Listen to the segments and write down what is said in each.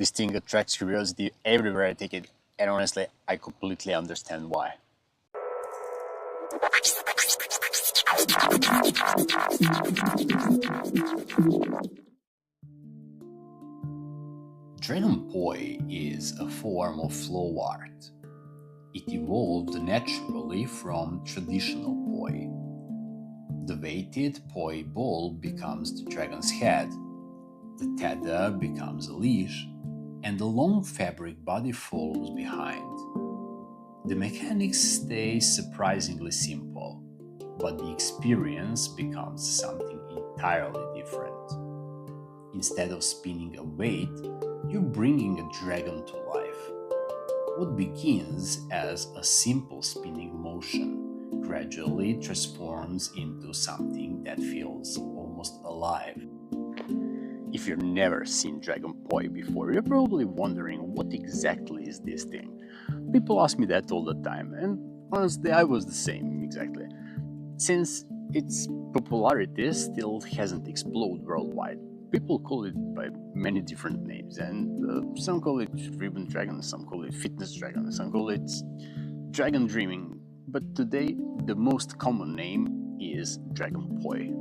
This thing attracts curiosity everywhere I take it, and honestly, I completely understand why. Dragon Poi is a form of flow art. It evolved naturally from traditional poi. The weighted poi ball becomes the dragon's head, the tether becomes a leash, and the long fabric body follows behind. The mechanics stay surprisingly simple, but the experience becomes something entirely different. Instead of spinning a weight, you're bringing a dragon to life. What begins as a simple spinning motion gradually transforms into something that feels almost alive. If you've never seen Dragon Poi before, you're probably wondering what exactly is this thing. People ask me that all the time, and honestly, I was the same exactly. Since its popularity still hasn't exploded worldwide, people call it by many different names, and some call it Ribbon Dragon, some call it Fitness Dragon, some call it Dragon Dreaming. But today, the most common name is Dragon Poi.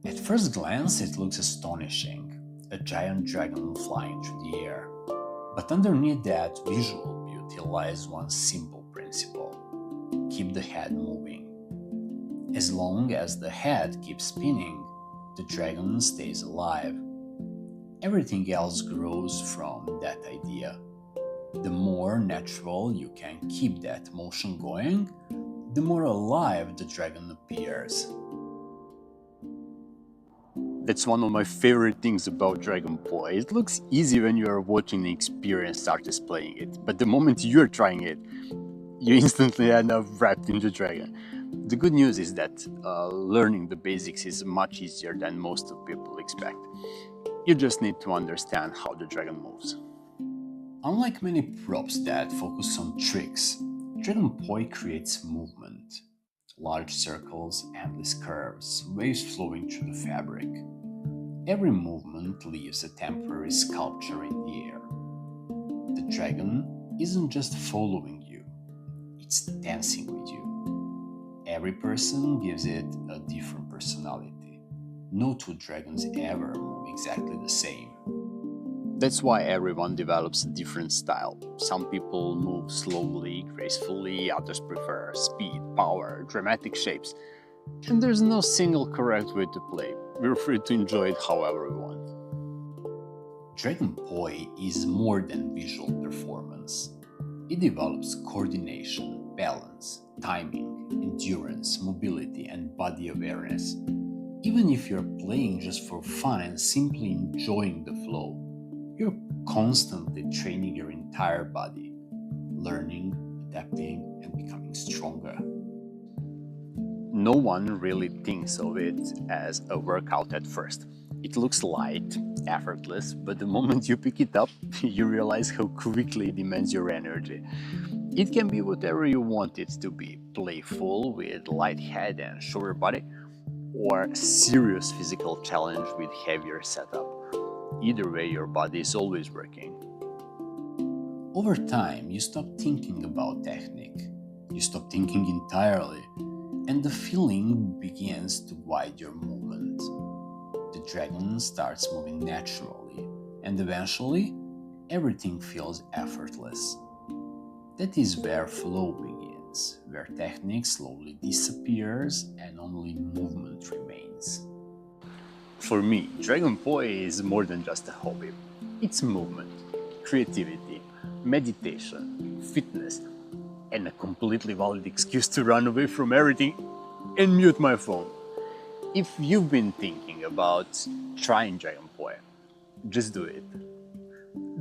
At first glance, it looks astonishing, a giant dragon flying through the air. But underneath that visual beauty lies one simple principle: keep the head moving. As long as the head keeps spinning, the dragon stays alive. Everything else grows from that idea. The more natural you can keep that motion going, the more alive the dragon appears. That's one of my favorite things about Dragon Poi. It looks easy when you are watching the experienced artist playing it, but the moment you're trying it, you instantly end up wrapped in the dragon. The good news is that learning the basics is much easier than most of people expect. You just need to understand how the dragon moves. Unlike many props that focus on tricks, Dragon Poi creates movement. Large circles, endless curves, waves flowing through the fabric. Every movement leaves a temporary sculpture in the air. The dragon isn't just following you, it's dancing with you. Every person gives it a different personality. No two dragons ever move exactly the same. That's why everyone develops a different style. Some people move slowly, gracefully, others prefer speed, power, dramatic shapes. And there's no single correct way to play. We're free to enjoy it however we want. Dragon Poi is more than visual performance. It develops coordination, balance, timing, endurance, mobility, and body awareness. Even if you're playing just for fun and simply enjoying the flow, you're constantly training your entire body, learning, adapting, and becoming stronger. No one really thinks of it as a workout at first. It looks light, effortless, but the moment you pick it up, you realize how quickly it demands your energy. It can be whatever you want it to be: playful with light head and shorter body, or serious physical challenge with heavier setup. Either way, your body is always working. Over time, you stop thinking about technique. You stop thinking entirely, and the feeling begins to guide your movement. The dragon starts moving naturally, and eventually, everything feels effortless. That is where flow begins, where technique slowly disappears and only movement remains. For me, Dragon Poi is more than just a hobby. It's movement, creativity, meditation, fitness, and a completely valid excuse to run away from everything and mute my phone. If you've been thinking about trying Dragon Poi, just do it.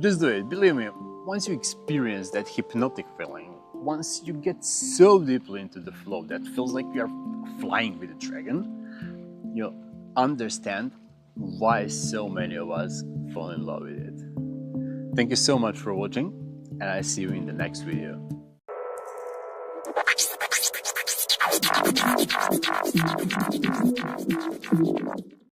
Just do it, believe me, once you experience that hypnotic feeling, once you get so deeply into the flow that feels like you are flying with a dragon, you'll understand why so many of us fall in love with it. Thank you so much for watching, and I'll see you in the next video.